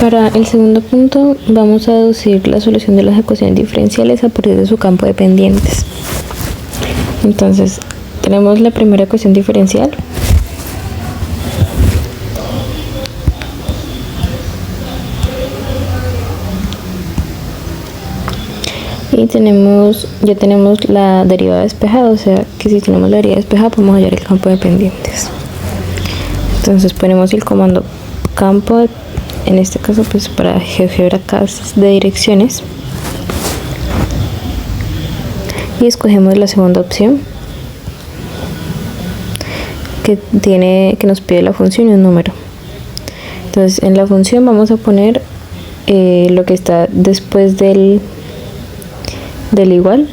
Para el segundo punto vamos a deducir la solución de las ecuaciones diferenciales a partir de su campo de pendientes. Entonces tenemos la primera ecuación diferencial. Y ya tenemos la derivada despejada, o sea que si tenemos la derivada despejada podemos hallar el campo de pendientes. Entonces ponemos el comando campo, en este caso pues para GeoGebra-Cas de direcciones, y escogemos la segunda opción que nos pide la función y un número. Entonces en la función vamos a poner lo que está después del igual,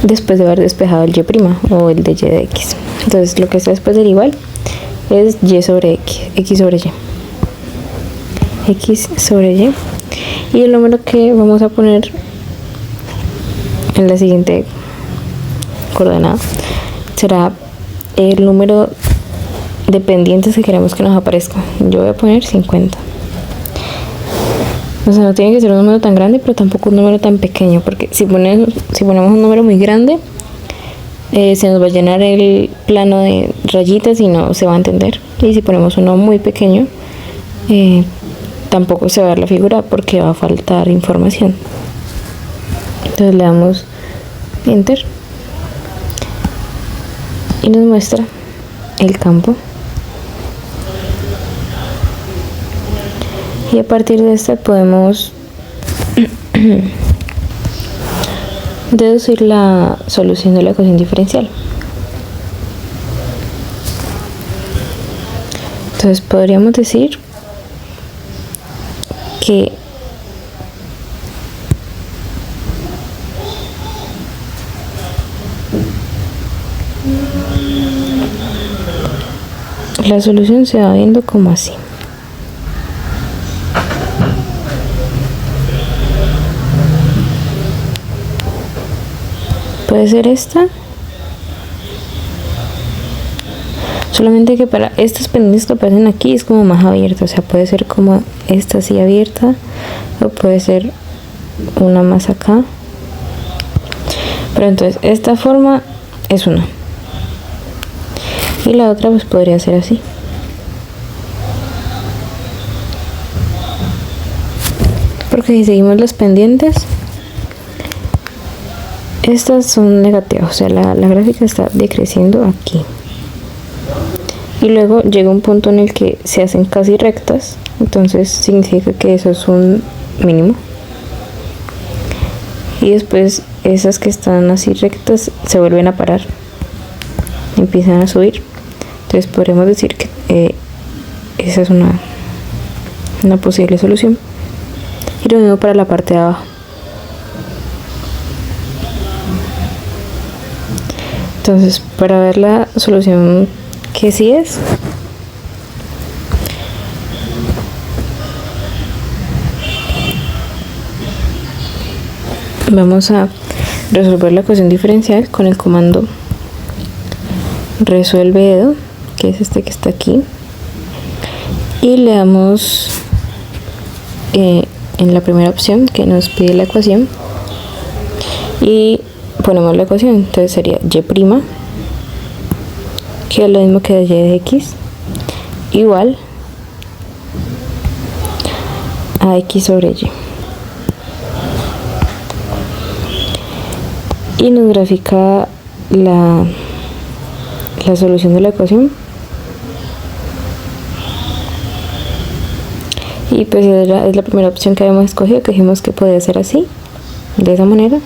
después de haber despejado el y' o el de y de x. Entonces lo que está después del igual es y sobre x sobre y, y el número que vamos a poner en la siguiente coordenada será el número de pendientes que queremos que nos aparezca. Yo voy a poner 50. O sea, no tiene que ser un número tan grande, pero tampoco un número tan pequeño, porque si ponemos un número muy grande, se nos va a llenar el plano de rayitas y no se va a entender. Y si ponemos uno muy pequeño, tampoco se va a ver la figura porque va a faltar información. Entonces le damos Enter y nos muestra el campo. Y a partir de esta podemos deducir la solución de la ecuación diferencial. Entonces podríamos decir que la solución se va viendo como así. Puede ser esta, solamente que para estas pendientes que aparecen aquí es como más abierta, o sea, puede ser como esta así abierta, o puede ser una más acá, pero entonces esta forma es una, y la otra pues podría ser así. Porque si seguimos las pendientes, estas son negativas, o sea, la gráfica está decreciendo aquí. Y luego llega un punto en el que se hacen casi rectas, entonces significa que eso es un mínimo. Y después esas que están así rectas se vuelven a parar, empiezan a subir. Entonces podremos decir que esa es una posible solución. Y lo mismo para la parte de abajo. Entonces, para ver la solución que sí es, vamos a resolver la ecuación diferencial con el comando resuelve, que es este que está aquí, y le damos en la primera opción que nos pide la ecuación y ponemos la ecuación. Entonces sería y', que es lo mismo que y de x, igual a x sobre y nos grafica la solución de la ecuación. Y pues es la primera opción que habíamos escogido, que dijimos que podía ser así, de esa manera.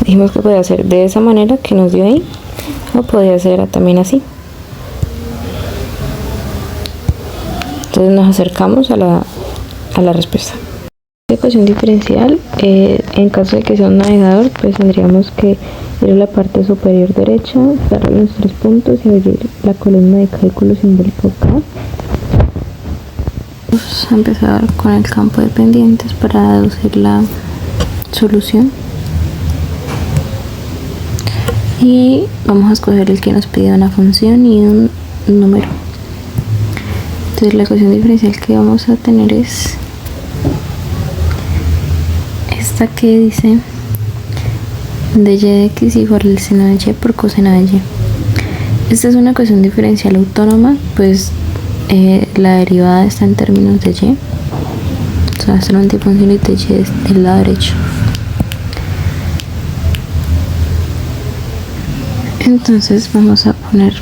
Dijimos que podía ser de esa manera que nos dio ahí, o podía ser también así. Entonces nos acercamos a la respuesta. La ecuación diferencial, en caso de que sea un navegador, pues tendríamos que ir a la parte superior derecha, darle los 3 puntos y abrir la columna de cálculo simbólico K. Vamos a empezar con el campo de pendientes para deducir la solución. Y vamos a escoger el que nos pide una función y un número. Entonces la ecuación diferencial que vamos a tener es esta que dice de y de x igual al seno de y por coseno de y. Esta es una ecuación diferencial autónoma, pues la derivada está en términos de y, o sea, solamente función de y es del lado derecho. Entonces vamos a poner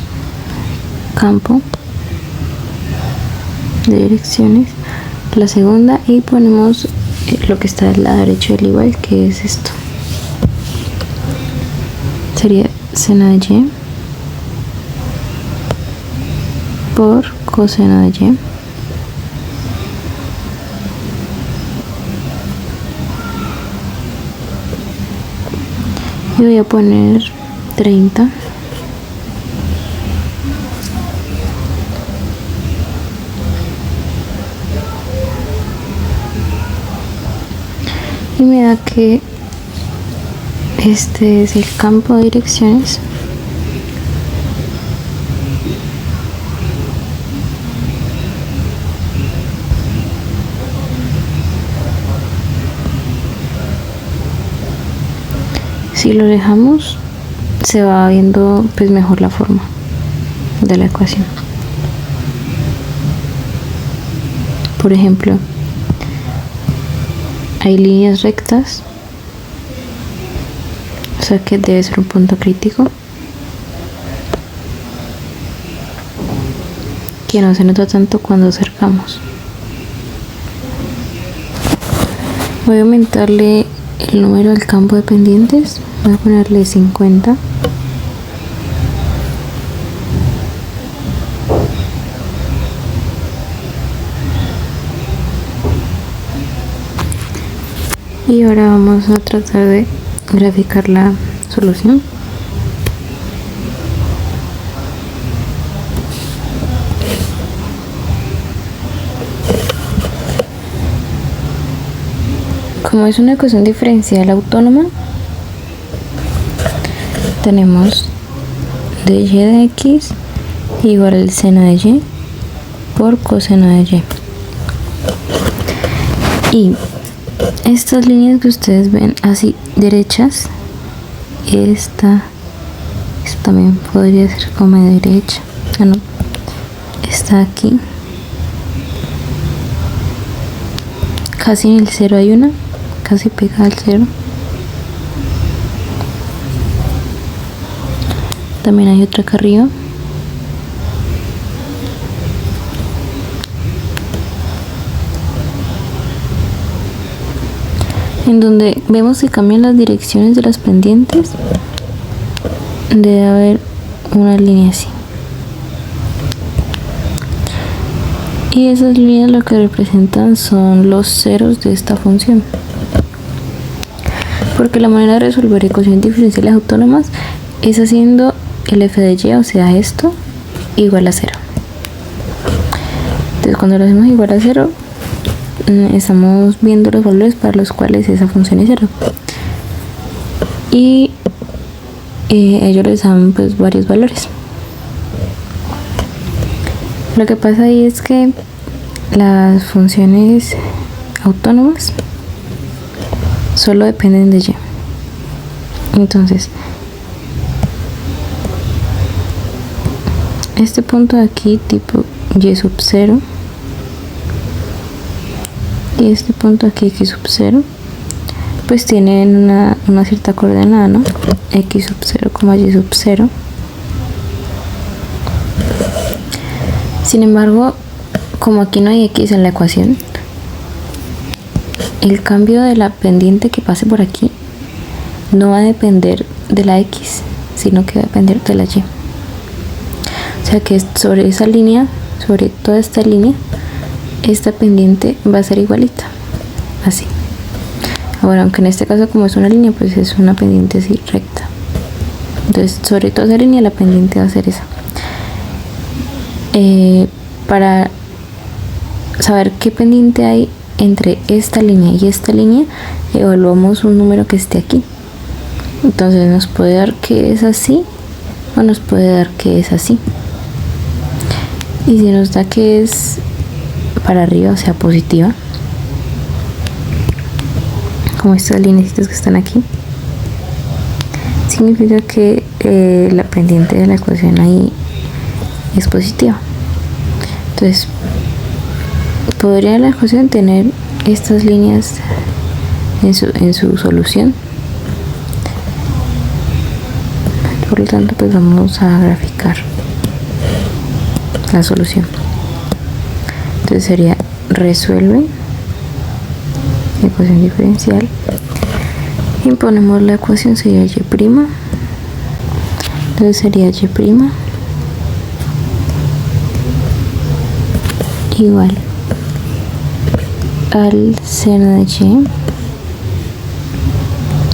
campo de direcciones, la segunda, y ponemos lo que está del lado derecho del igual, que es esto. Sería seno de y por coseno de y. Y voy a poner 30. Y me da que este es el campo de direcciones si lo dejamos se va viendo pues mejor la forma de la ecuación. Por ejemplo, hay líneas rectas, o sea que debe ser un punto crítico que no se nota tanto cuando acercamos. Voy a aumentarle el número del campo de pendientes, voy a ponerle 50. Y ahora vamos a tratar de graficar la solución. Como es una ecuación diferencial autónoma, tenemos de y de x igual al seno de y por coseno de y. Y estas líneas que ustedes ven así derechas, esta también podría ser como de derecha, no, está aquí, casi en el cero hay una, casi pegada al cero. También hay otra acá arriba. En donde vemos que cambian las direcciones de las pendientes, debe haber una línea así. Y esas líneas lo que representan son los ceros de esta función. Porque la manera de resolver ecuaciones diferenciales autónomas es haciendo el f de y, o sea esto, igual a 0. Entonces cuando lo hacemos igual a 0, estamos viendo los valores para los cuales esa función es 0. Y ellos les dan pues varios valores. Lo que pasa ahí es que las funciones autónomas solo dependen de y. Entonces, este punto de aquí tipo y sub 0 y este punto aquí x sub 0 pues tienen una cierta coordenada, ¿no? X sub 0, y sub 0. Sin embargo, como aquí no hay x en la ecuación, el cambio de la pendiente que pase por aquí no va a depender de la x, sino que va a depender de la y. O sea que sobre esa línea, sobre toda esta línea, esta pendiente va a ser igualita, así. Ahora, aunque en este caso como es una línea, pues es una pendiente así recta. Entonces, sobre toda esa línea la pendiente va a ser esa. Para saber qué pendiente hay entre esta línea y esta línea, evaluamos un número que esté aquí. Entonces nos puede dar que es así o nos puede dar que es así. Y si nos da que es para arriba, o sea positiva, como estas líneas que están aquí, significa que la pendiente de la ecuación ahí es positiva. Entonces podría la ecuación tener estas líneas en su solución. Por lo tanto, pues vamos a graficar la solución. Entonces sería resuelve ecuación diferencial, imponemos la ecuación, sería y', entonces sería y' igual al seno de y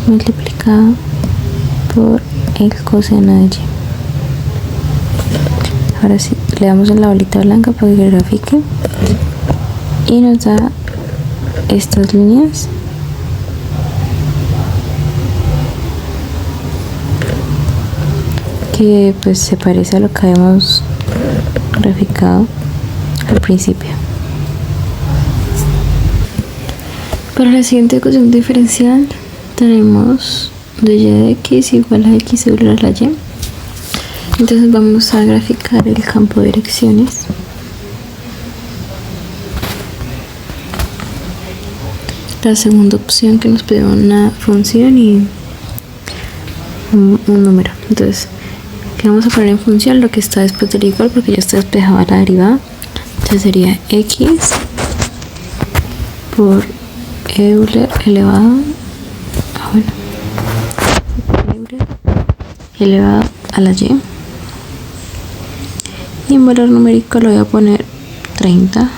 multiplicado por el coseno de y. Ahora sí, le damos en la bolita blanca para que grafique y nos da estas líneas que pues se parece a lo que habíamos graficado al principio. Para la siguiente ecuación diferencial tenemos de y de x igual a x sobre la y. Entonces vamos a graficar el campo de direcciones. La segunda opción que nos pide una función y un número. Entonces, ¿qué vamos a poner en función? Lo que está después del igual, porque ya está despejada la derivada. Entonces sería x por Euler elevado Euler elevado a la y. Y en valor numérico lo voy a poner 30.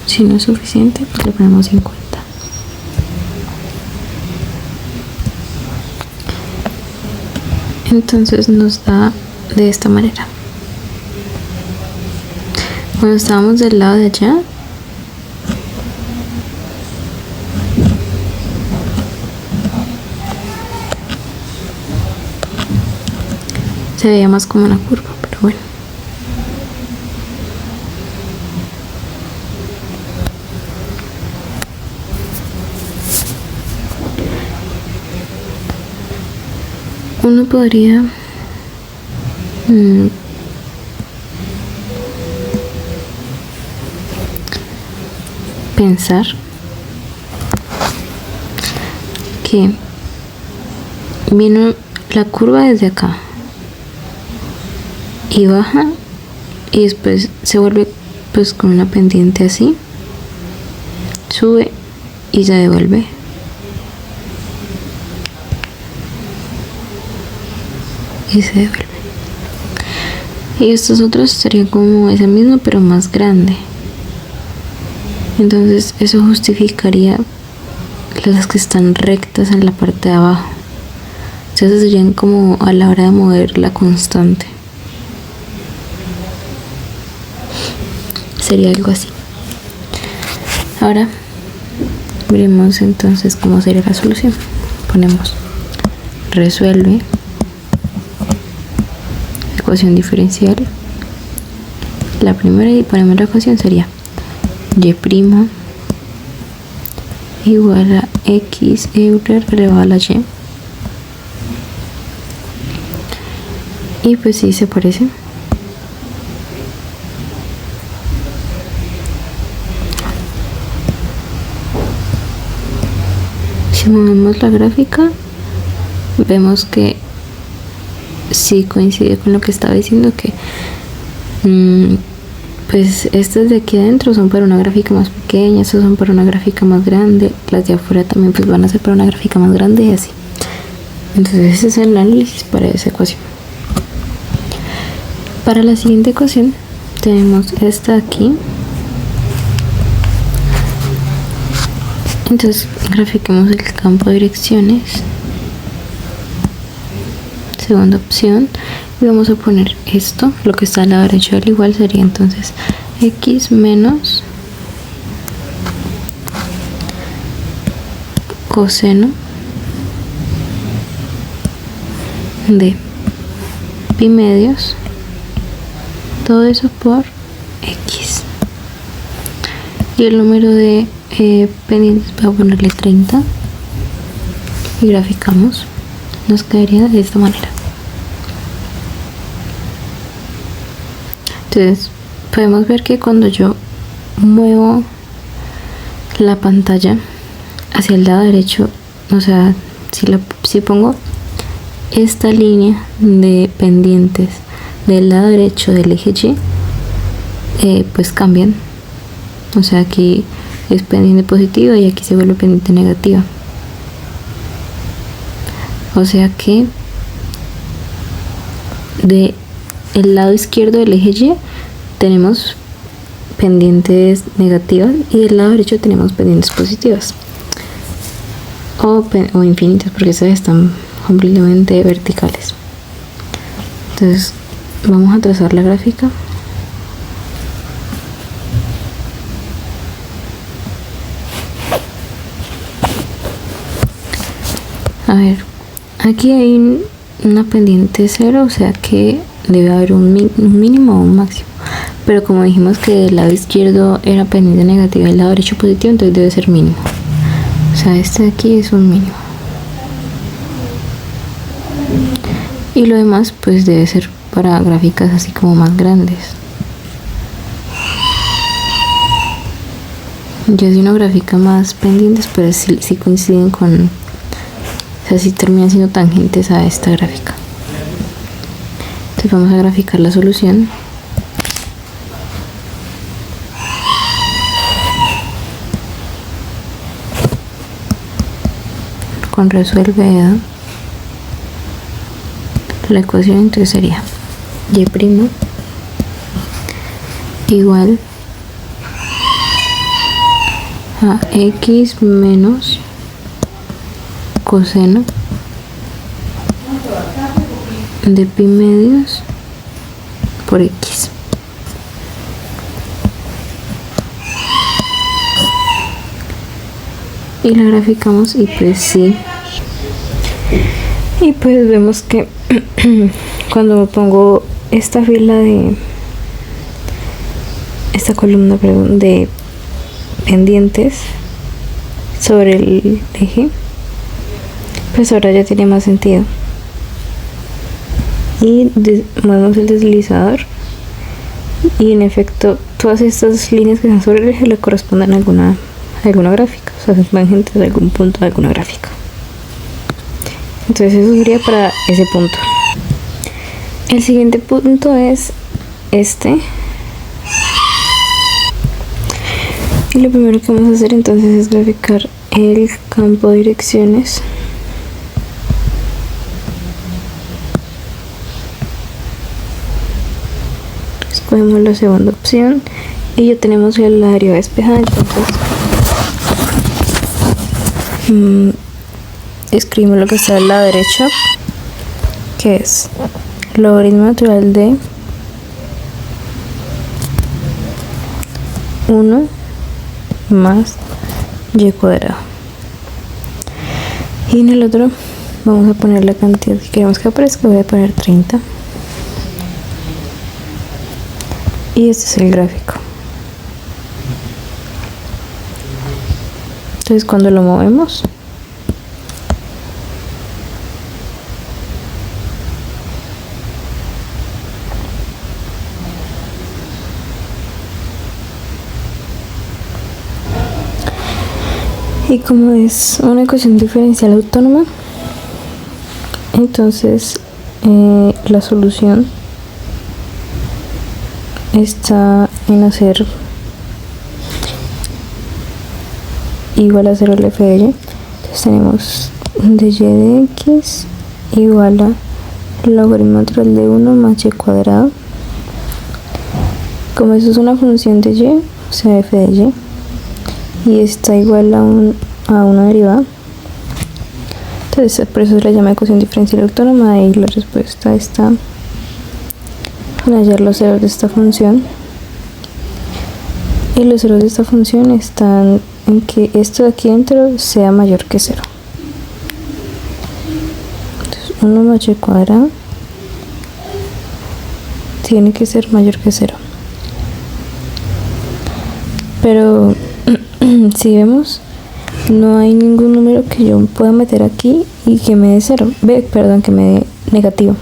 Si no es suficiente, pues le ponemos 50. Entonces nos da de esta manera. Cuando estábamos del lado de allá, se veía más como una curva, pero bueno. Uno podría pensar que vino la curva desde acá y baja y después se vuelve pues con una pendiente así, sube y se devuelve. Y se devuelve. Y estos otros serían como ese mismo pero más grande. Entonces eso justificaría las que están rectas en la parte de abajo. Entonces serían como a la hora de mover la constante. Sería algo así. Ahora veremos entonces cómo sería la solución. Ponemos resuelve ecuación diferencial, la primera, y ponemos la ecuación sería y' igual a x Euler elevado a la y. Y pues sí se parece. Si movemos la gráfica, vemos que sí coincide con lo que estaba diciendo, que pues estas de aquí adentro son para una gráfica más pequeña, estos son para una gráfica más grande, las de afuera también pues van a ser para una gráfica más grande y así. Entonces ese es el análisis para esa ecuación. Para la siguiente ecuación tenemos esta aquí. Entonces grafiquemos el campo de direcciones. Segunda opción, y vamos a poner esto, lo que está a la derecha del igual sería entonces x menos coseno de pi medios, todo eso por X. Y el número de pendientes voy a ponerle 30 y graficamos. Nos quedaría de esta manera. Entonces podemos ver que cuando yo muevo la pantalla hacia el lado derecho, o sea, si pongo esta línea de pendientes del lado derecho del eje Y, pues cambian. O sea, aquí es pendiente positiva y aquí se vuelve pendiente negativa. O sea que de el lado izquierdo del eje Y tenemos pendientes negativas y del lado derecho tenemos pendientes positivas o infinitas, porque esas están completamente verticales. Entonces vamos a trazar la gráfica. A ver, aquí hay una pendiente 0, o sea que debe haber un mínimo o un máximo, pero como dijimos que el lado izquierdo era pendiente negativa y el lado derecho positivo, entonces debe ser mínimo. O sea, este de aquí es un mínimo y lo demás pues debe ser para gráficas así como más grandes. Ya si una gráfica más pendientes, pues sí coinciden con, o sea, sí terminan siendo tangentes a esta gráfica. Entonces vamos a graficar la solución. Con resuelve la ecuación, entonces sería y' igual a x menos coseno de pi medios por x. Y la graficamos y pues sí. Y pues vemos que cuando pongo esta fila de esta columna, perdón, de pendientes sobre el eje, pues ahora ya tiene más sentido. Y movemos el deslizador y en efecto todas estas líneas que están sobre el eje le corresponden a alguna gráfica, o sea, son tangentes de algún punto de alguna gráfica. Entonces eso sería para ese punto. El siguiente punto es este. Y lo primero que vamos a hacer entonces es graficar el campo de direcciones. Escogemos la segunda opción y ya tenemos el área despejada. Entonces escribimos lo que está al lado derecho, que es logaritmo natural de 1 más y cuadrado. Y en el otro vamos a poner la cantidad que queremos que aparezca. Voy a poner 30. Y este es el gráfico. Entonces cuando lo movemos, y como es una ecuación diferencial autónoma, entonces la solución está en hacer igual a 0 el f de y. Entonces tenemos de y de x igual a logaritmo natural de 1 más y cuadrado. Como eso es una función de y, o sea f de y está igual a una derivada, entonces por eso se le llama ecuación diferencial autónoma. Y la respuesta está en hallar los ceros de esta función, y los ceros de esta función están en que esto de aquí dentro sea mayor que 0. Entonces 1 más y cuadrado tiene que ser mayor que 0. Pero si vemos, no hay ningún número que yo pueda meter aquí y que me dé cero. Que me dé negativo.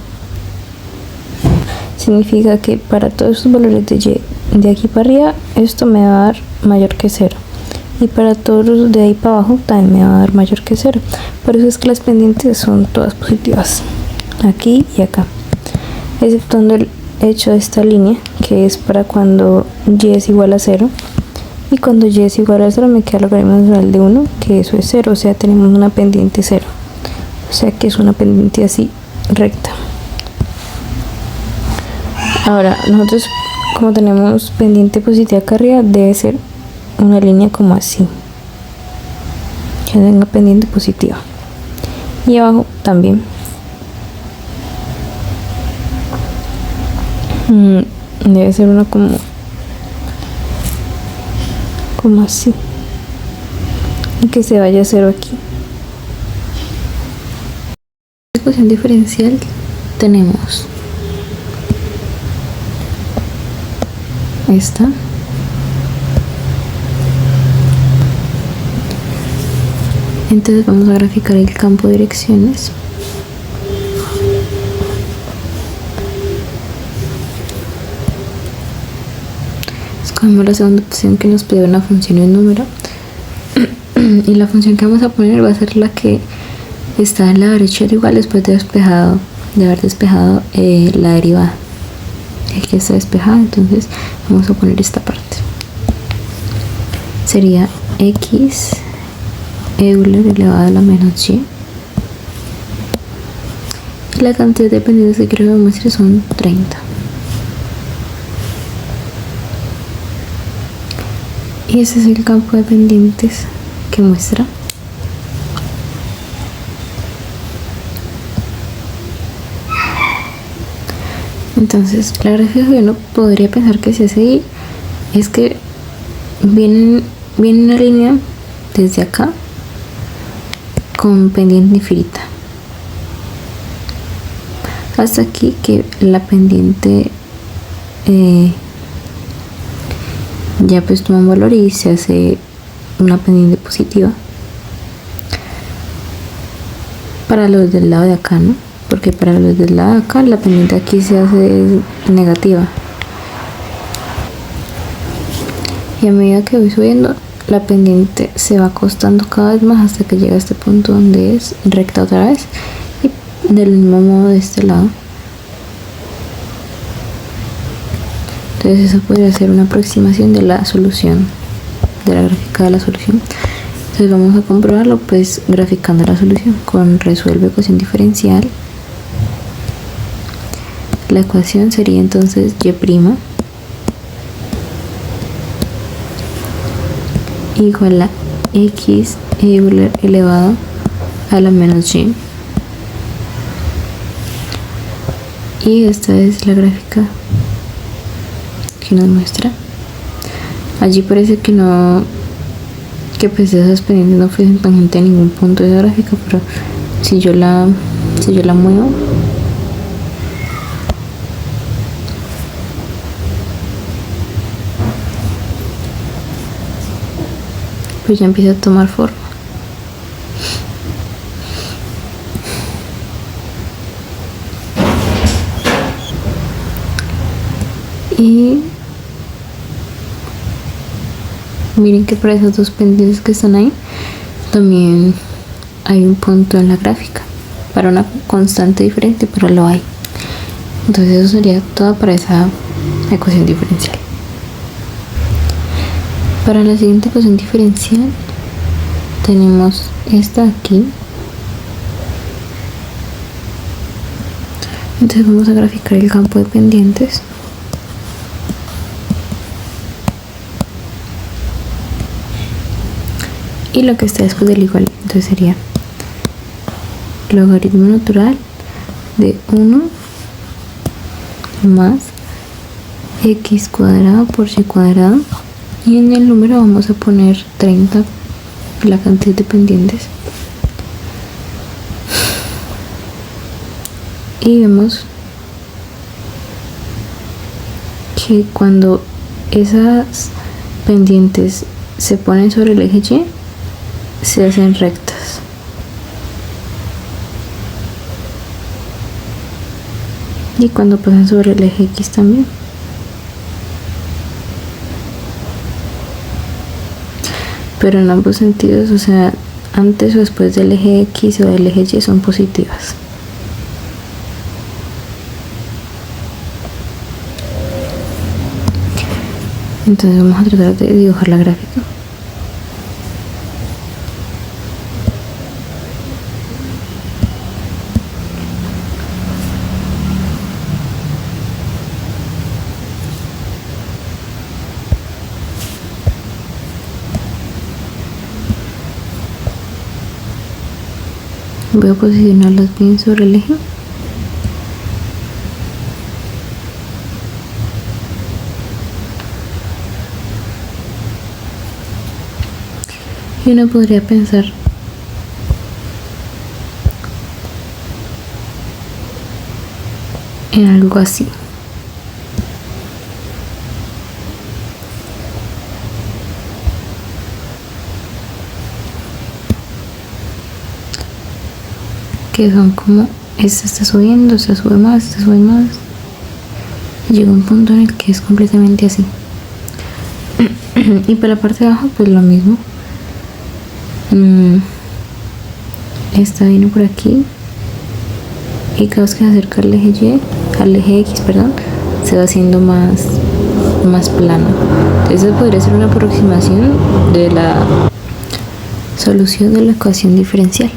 Significa que para todos estos valores de y de aquí para arriba, esto me va a dar mayor que cero. Y para todos los de ahí para abajo también me va a dar mayor que cero. Por eso es que las pendientes son todas positivas, aquí y acá, exceptuando el hecho de esta línea, que es para cuando y es igual a 0, y cuando y es igual a 0 me queda el logaritmo natural de 1, que eso es 0, o sea, tenemos una pendiente 0, o sea que es una pendiente así recta. Ahora nosotros, como tenemos pendiente positiva acá arriba, debe ser una línea como así, que tenga pendiente positiva, y abajo también. Debe ser una como así, y que se vaya a 0 aquí. En ecuación diferencial tenemos esta, entonces vamos a graficar el campo de direcciones. Escogemos la segunda opción, que nos pide una función y un número, y la función que vamos a poner va a ser la que está en la derecha de igual después de haber despejado la derivada. Aquí está despejada, entonces vamos a poner esta parte. Sería x Euler elevado a la menos y. Y la cantidad de pendientes que quiero que me muestre son 30. Y ese es el campo de pendientes que muestra. Entonces, la gráfica que uno podría pensar que se hace ahí es que viene una línea desde acá con pendiente infinita hasta aquí, que la pendiente ya pues toma un valor y se hace una pendiente positiva para los del lado de acá, ¿no? Porque para los del lado de acá la pendiente aquí se hace negativa, y a medida que voy subiendo la pendiente se va acostando cada vez más hasta que llega a este punto donde es recta otra vez, y del mismo modo de este lado. Entonces eso podría ser una aproximación de la solución, de la gráfica de la solución. Entonces vamos a comprobarlo pues graficando la solución con resuelve ecuación diferencial. La ecuación sería entonces y' igual a x Euler elevado a la menos y. Y esta es la gráfica que nos muestra. Allí parece que pues esas pendientes no fuesen tangente a ningún punto de la gráfica, pero si yo la muevo, pues ya empieza a tomar forma. Y miren que para esas dos pendientes que están ahí también hay un punto en la gráfica para una constante diferente, pero lo hay. Entonces eso sería todo para esa ecuación diferencial. Para la siguiente ecuación diferencial tenemos esta aquí. Entonces vamos a graficar el campo de pendientes. Y lo que está después del igual, entonces sería logaritmo natural de 1 más x cuadrado por y cuadrado, y en el número vamos a poner 30, la cantidad de pendientes, y vemos que cuando esas pendientes se ponen sobre el eje Y, se hacen rectas. Y cuando pasan sobre el eje X también. Pero en ambos sentidos, o sea, antes o después del eje X o del eje Y son positivas. Entonces vamos a tratar de dibujar la gráfica. Voy a posicionarlas bien sobre el eje. Y uno podría pensar en algo así. Que son como, esta está subiendo, esta sube más, esta sube más. Y llega un punto en el que es completamente así. Y para la parte de abajo, pues lo mismo. Esta viene por aquí. Y cada vez que se acerca al eje Y, al eje X, perdón, se va haciendo más plano. Esa podría ser una aproximación de la solución de la ecuación diferencial.